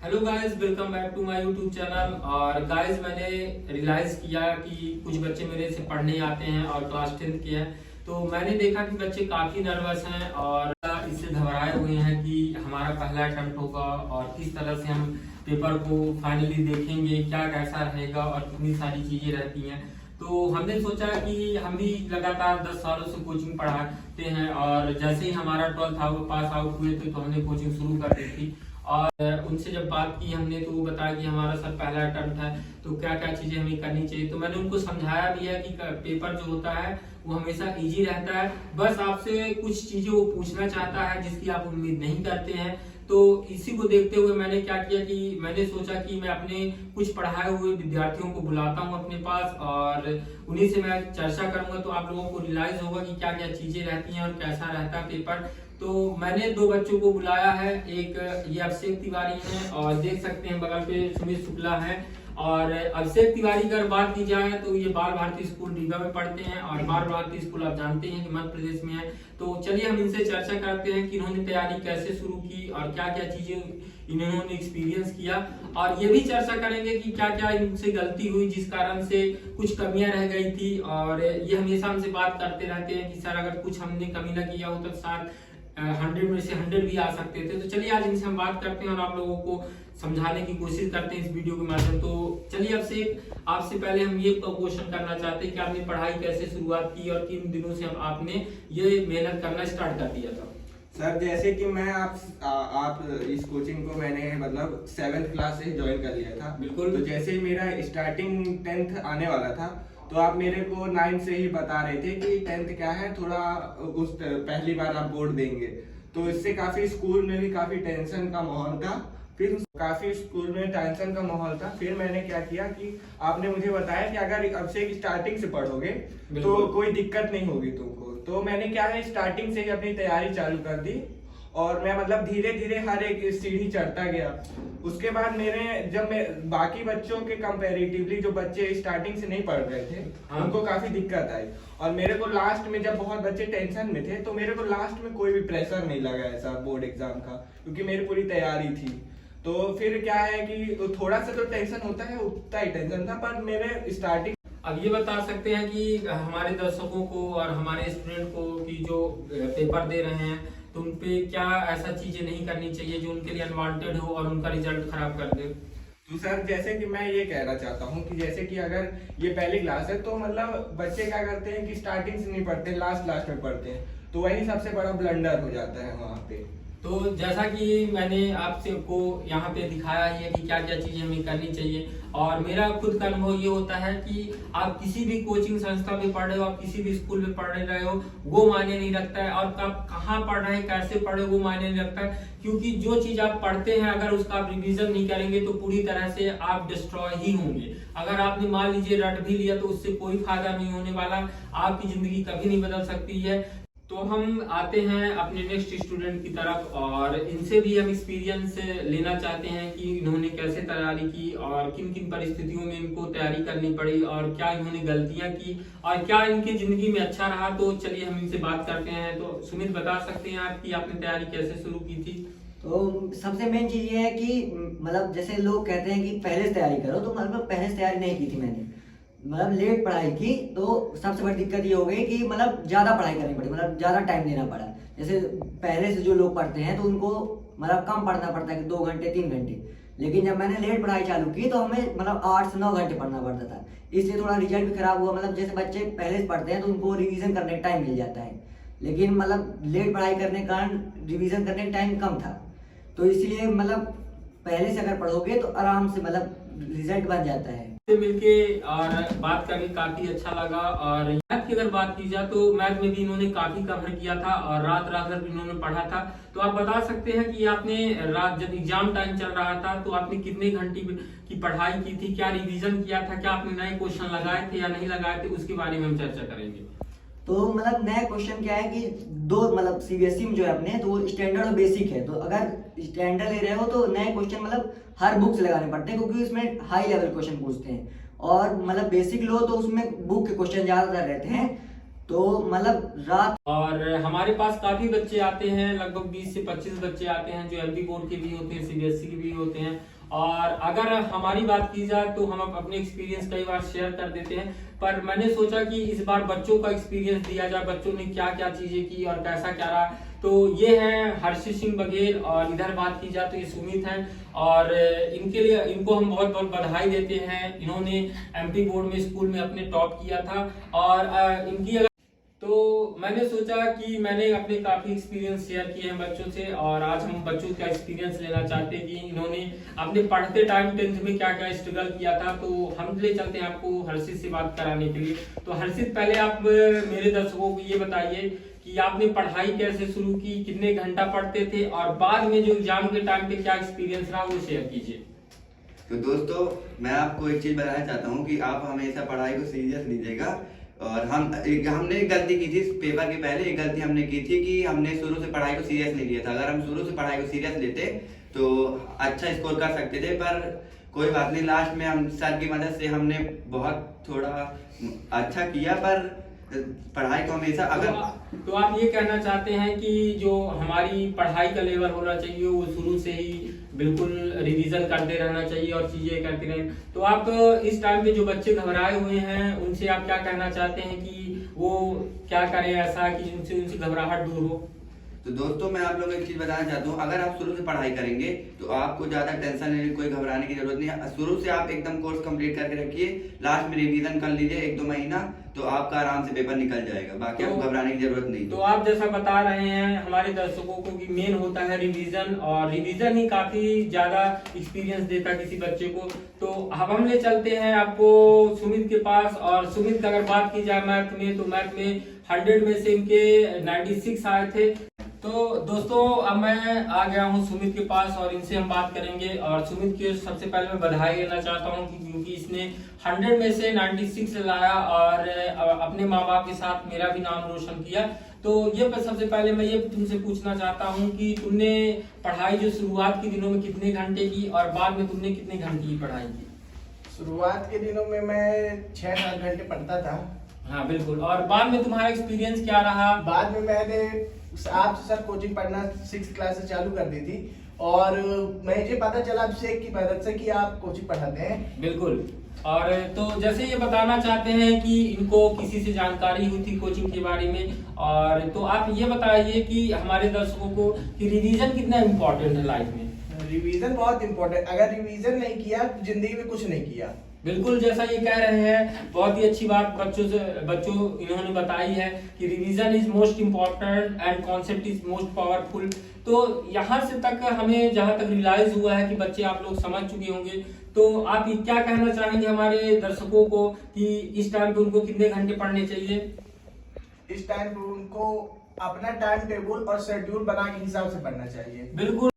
Hello guys, welcome back to my YouTube channel. और guys, मैंने realize किया कि कुछ बच्चे मेरे से पढ़ने आते हैं और क्लास 10th के हैं, तो मैंने देखा कि बच्चे काफी नर्वस हैं और इससे घबराए हुए हैं कि हमारा पहला अटेम्प्ट होगा और किस तरह से हम पेपर को फाइनली देखेंगे, क्या कैसा रहेगा और कितनी सारी चीजें रहती हैं। तो हमने सोचा कि हम भी लगातार 10 सालों से कोचिंग पढ़ाते हैं और जैसे ही हमारा 12th पास आउट हुए थे तो हमने कोचिंग शुरू कर दी थी। और उनसे जब बात की हमने तो वो बताया कि हमारा सर पहला अटेम्प्ट है, तो क्या क्या चीजें हमें करनी चाहिए। तो मैंने उनको समझाया भी है कि पेपर जो होता है वो हमेशा इजी रहता है, बस आपसे कुछ चीजें वो पूछना चाहता है जिसकी आप उम्मीद नहीं करते हैं। तो इसी को देखते हुए मैंने क्या किया कि मैंने सोचा कि मैं अपने कुछ पढ़ाए हुए विद्यार्थियों को बुलाता हूँ अपने पास और उन्हीं से मैं चर्चा करूंगा, तो आप लोगों को रियलाइज होगा कि क्या क्या चीजें रहती हैं और कैसा रहता है पेपर। तो मैंने दो बच्चों को बुलाया है, एक ये अभिषेक तिवारी हैं और देख सकते हैं बगल पे सुमित शुक्ला है। और अभिषेक तिवारी की अगर बात की जाए तो ये बाल भारती स्कूल रीवा में पढ़ते हैं और बाल भारती स्कूल आप जानते हैं कि मध्य प्रदेश में है। तो चलिए हम इनसे चर्चा करते हैं कि इन्होंने तैयारी कैसे शुरू की और क्या क्या चीजें इन्होंने एक्सपीरियंस किया, और ये भी चर्चा करेंगे कि क्या क्या इनसे गलती हुई जिस कारण से कुछ कमियां रह गई थी। और ये हमेशा हमसे बात करते रहते हैं कि सर अगर कुछ हमने कमी ना किया हो तो शायद 100 में से 100 भी आ सकते थे। तो चलिए आज इनसे हम बात करते हैं और आप लोगों को समझाने की कोशिश करते हैं इस वीडियो के माध्यम। तो चलिए आपसे पहले हम ये क्वेश्चन करना चाहते हैं कि आपने पढ़ाई कैसे शुरुआत की और किन दिनों से आपने ये मेहनत करना स्टार्ट कर दिया था। सर जैसे कि मैं आप इस कोचिंग को मैंने मतलब 7th क्लास से ज्वाइन कर लिया था। बिल्कुल। तो जैसे ही मेरा स्टार्टिंग 10th आने वाला था तो आप मेरे को 9 से ही बता रहे थे कि 10th क्या है, थोड़ा उस पहली बार आप बोर्ड देंगे, तो इससे काफी स्कूल में भी काफी टेंशन का माहौल था। फिर मैंने क्या किया कि आपने मुझे बताया कि अगर अब से स्टार्टिंग से पढ़ोगे तो कोई दिक्कत नहीं होगी तुमको। तो मैंने क्या है स्टार्टिंग से ही अपनी तैयारी चालू कर दी और मैं मतलब धीरे धीरे हर एक सीढ़ी चढ़ता गया। उसके बाद मैं बाकी बच्चों के कंपैरेटिवली जो बच्चे स्टार्टिंग से नहीं पढ़ रहे थे उनको काफी दिक्कत आई, और मेरे को लास्ट में जब बहुत बच्चे टेंशन में थे तो मेरे को लास्ट में कोई भी प्रेशर नहीं लगा ऐसा बोर्ड एग्जाम का, क्योंकि मेरी पूरी तैयारी थी। तो फिर क्या है कि थोड़ा सा तो टेंशन होता है, उतना ही टेंशन था, पर मेरे स्टार्टिंग। अब ये बता सकते हैं कि हमारे दर्शकों को और हमारे स्टूडेंट को कि जो पेपर दे रहे हैं तो उन पे क्या ऐसा चीजें नहीं करनी चाहिए जो उनके लिए अनवांटेड हो और उनका रिजल्ट खराब कर दे। तो सर जैसे कि मैं ये कहना चाहता हूँ कि जैसे कि अगर ये पहली क्लास है तो मतलब बच्चे क्या करते हैं कि स्टार्टिंग से नहीं पढ़ते, लास्ट में पढ़ते हैं, तो वही सबसे बड़ा ब्लंडर हो जाता है वहाँ पे। तो जैसा कि मैंने आपसे को यहाँ पे दिखाया ही है कि क्या क्या चीजें हमें करनी चाहिए, और मेरा खुद का अनुभव ये होता है कि आप किसी भी कोचिंग संस्था में पढ़ रहे हो, आप किसी भी स्कूल में पढ़ रहे हो, वो मायने नहीं रखता है, और आप कहाँ पढ़ रहे हैं कैसे पढ़ रहे हो वो मायने नहीं रखता है। क्योंकि जो चीज आप पढ़ते हैं अगर उसका आप रिविजन नहीं करेंगे तो पूरी तरह से आप डिस्ट्रॉय ही होंगे। अगर आपने मान लीजिए रट भी लिया तो उससे कोई फायदा नहीं होने वाला, आपकी जिंदगी कभी नहीं बदल सकती है। तो हम आते हैं अपने नेक्स्ट स्टूडेंट की तरफ और इनसे भी हम एक्सपीरियंस लेना चाहते हैं कि इन्होंने कैसे तैयारी की और किन किन परिस्थितियों में इनको तैयारी करनी पड़ी और क्या इन्होंने गलतियां की और क्या इनकी जिंदगी में अच्छा रहा। तो चलिए हम इनसे बात करते हैं। तो सुमित, बता सकते हैं आप कि आपने तैयारी कैसे शुरू की थी। तो सबसे मेन चीज ये है कि मतलब जैसे लोग कहते हैं कि पहले से तैयारी करो, तो मतलब पहले से तैयारी नहीं की थी मैंने, मतलब लेट पढ़ाई की। तो सबसे बड़ी दिक्कत ये हो गई कि मतलब ज़्यादा पढ़ाई करनी पड़ी, मतलब ज़्यादा टाइम देना पड़ा। जैसे पहले से जो लोग पढ़ते हैं तो उनको मतलब कम पढ़ना पड़ता है कि 2 घंटे 3 घंटे, लेकिन जब मैंने लेट पढ़ाई चालू की तो हमें मतलब 8 से 9 घंटे पढ़ना पड़ता था। इसलिए थोड़ा रिजल्ट भी खराब हुआ। मतलब जैसे बच्चे पहले से पढ़ते हैं तो उनको रिविजन करने का टाइम मिल जाता है, लेकिन मतलब लेट पढ़ाई करने के कारण रिविजन करने का टाइम कम था। तो इसलिए मतलब पहले से अगर पढ़ोगे तो आराम से मतलब रिजल्ट बन जाता है। से मिलके और बात करके काफी अच्छा लगा। और मैथ की अगर बात की जाए तो मैथ में भी इन्होंने काफी कवर किया था और रात रात भर इन्होंने पढ़ा था। तो आप बता सकते हैं कि आपने रात जब एग्जाम टाइम चल रहा था तो आपने कितने घंटे की पढ़ाई की थी, क्या रिवीजन किया था, क्या आपने नए क्वेश्चन लगाए थे या नहीं लगाए थे, उसके बारे में हम चर्चा करेंगे। तो मतलब नया क्वेश्चन क्या है कि दो मतलब सीबीएसई में जो है अपने तो वो स्टैंडर्ड और बेसिक है। तो अगर स्टैंडर्ड ले रहे हो तो नए क्वेश्चन मतलब हर बुक से लगाने पड़ते हैं, क्योंकि उसमें हाई लेवल क्वेश्चन पूछते हैं। और मतलब बेसिक लो तो उसमें बुक के क्वेश्चन ज्यादातर रहते हैं। तो मतलब रात और हमारे पास काफी बच्चे आते हैं, लगभग 20 से 25 बच्चे आते हैं जो एमपी बोर्ड के भी होते हैं, सीबीएसई के भी होते हैं। और अगर हमारी बात की जाए तो हम अपने एक्सपीरियंस कई बार शेयर कर देते हैं, पर मैंने सोचा कि इस बार बच्चों का एक्सपीरियंस दिया जाए, बच्चों ने क्या क्या चीजें की और कैसा क्या रहा। तो ये हैं हर्षित सिंह बघेल, और इधर बात की जाए तो ये सुमित हैं, और इनके लिए इनको हम बहुत बहुत बधाई देते हैं। इन्होंने एमपी बोर्ड में स्कूल में अपने टॉप किया था, और इनकी तो मैंने सोचा कि मैंने अपने काफी एक्सपीरियंस शेयर किए हैं बच्चों से, और आज हम बच्चों का एक्सपीरियंस लेना चाहते हैं कि इन्होंने अपने पढ़ते टाइम 10th में क्या क्या स्ट्रगल किया था। तो हम ले चलते हैं आपको हर्षित से बात कराने के लिए। तो हर्षित, पहले आप मेरे दर्शकों को ये बताइए कि आपने पढ़ाई कैसे शुरू की, कितने घंटा पढ़ते थे, और बाद में जो एग्जाम के टाइम पे क्या एक्सपीरियंस रहा वो शेयर कीजिए। तो दोस्तों, मैं आपको एक चीज बताना चाहता हूँ कि आप हमेशा पढ़ाई को सीरियस लीजिएगा। और हमने एक गलती की थी पेपर के पहले, एक गलती हमने की थी कि हमने शुरू से पढ़ाई को सीरियस नहीं लिया था। अगर हम शुरू से पढ़ाई को सीरियस लेते तो अच्छा स्कोर कर सकते थे, पर कोई बात नहीं, लास्ट में हम सर की मदद से हमने बहुत थोड़ा अच्छा किया। पर पढ़ाई को हमेशा तो आप ये कहना चाहते हैं कि जो हमारी पढ़ाई का लेवल होना चाहिए वो शुरू से ही बिल्कुल रिवीजन करते रहना चाहिए और चीजें करते रहें। तो आप इस टाइम पे जो बच्चे घबराए हुए हैं उनसे आप क्या कहना चाहते हैं कि वो क्या करें ऐसा कि उनसे घबराहट दूर हो? तो दोस्तों, मैं आप लोगों को एक चीज बताना चाहता हूँ, अगर आप शुरू से पढ़ाई करेंगे तो आपको ज्यादा टेंशन लेने, कोई घबराने की जरूरत नहीं है। शुरू से आप एकदम कोर्स कंप्लीट करके रखिए, लास्ट में रिवीजन कर लीजिए 1-2 महीना, तो आपका आराम से पेपर निकल जाएगा। बाकी आपको घबराने की जरूरत नहीं। तो आप जैसा बता रहे हैं हमारे दर्शकों को कि मेन होता है रिवीजन, और रिवीजन ही काफी ज्यादा एक्सपीरियंस देता है किसी बच्चे को। तो अब हम ले चलते हैं आपको सुमित के पास। और सुमित की अगर बात की जाए मैथ में, तो मैथ में 100 में से इनके 96 आए थे। तो दोस्तों, अब मैं आ गया हूँ सुमित के पास और इनसे हम बात करेंगे। और सुमित के सबसे पहले मैं बधाई देना चाहता हूँ क्योंकि इसने 100 में से 96 लाया और अपने माँ बाप के साथ मेरा भी नाम रोशन किया। तो ये सबसे पहले मैं ये तुमसे पूछना चाहता हूँ कि तुमने पढ़ाई जो शुरुआत के दिनों में कितने घंटे की, और बाद में तुमने कितने घंटे की पढ़ाई की? शुरुआत के दिनों में मैं 6-7 घंटे पढ़ता था। हाँ बिल्कुल। और बाद में तुम्हारा एक्सपीरियंस क्या रहा? बाद में मैंने आपसे सर कोचिंग पढ़ना 6th क्लास से चालू कर दी थी, और मुझे पता चला अभिषेक की मदद से कि आप कोचिंग पढ़ाते हैं। बिल्कुल। और तो जैसे ये बताना चाहते हैं कि इनको किसी से जानकारी हुई थी कोचिंग के बारे में, और तो आप ये बताइए कि हमारे दर्शकों को कि रिवीजन कितना इम्पोर्टेंट है लाइफ में? रिवीजन बहुत इम्पोर्टेंट, अगर रिवीजन नहीं किया तो जिंदगी में कुछ नहीं किया। बिल्कुल, जैसा ये कह रहे हैं, बहुत ही अच्छी बात बच्चों इन्होंने बताई है कि revision is most important and concept is most powerful. तो यहाँ से तक हमें जहाँ तक रियलाइज हुआ है कि बच्चे आप लोग समझ चुके होंगे। तो आप ये क्या कहना चाहेंगे हमारे दर्शकों को कि इस टाइम पे उनको कितने घंटे पढ़ने चाहिए? इस टाइम पे उनको अपना टाइम टेबल और शेड्यूल बना के हिसाब से पढ़ना चाहिए। बिल्कुल।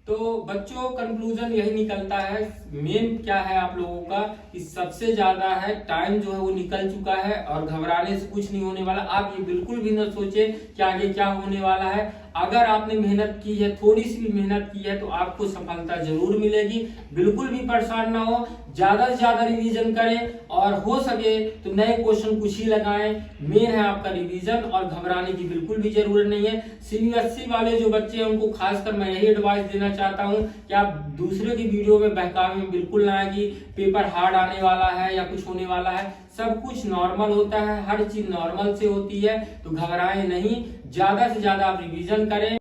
तो बच्चों, कंक्लूजन यही निकलता है, मेन क्या है आप लोगों का कि सबसे ज्यादा है टाइम जो है वो निकल चुका है और घबराने से कुछ नहीं होने वाला। आप ये बिल्कुल भी न सोचे कि आगे क्या होने वाला है। अगर आपने मेहनत की है, थोड़ी सी भी मेहनत की है, तो आपको सफलता जरूर मिलेगी। बिल्कुल भी परेशान ना हो, ज्यादा से ज्यादा रिवीजन करें और हो सके तो नए क्वेश्चन कुछ ही लगाएं। मेन है आपका रिवीजन, और घबराने की बिल्कुल भी जरूरत नहीं है। CBSE वाले जो बच्चे हैं उनको खासकर मैं यही एडवाइस देना चाहता हूं कि आप दूसरे की वीडियो में बहकावे में बिल्कुल ना आए कि पेपर हार्ड आने वाला है या कुछ होने वाला है। सब कुछ नॉर्मल होता है, हर चीज नॉर्मल से होती है, तो घबराएं नहीं, ज्यादा से ज्यादा आप रिवीजन करें।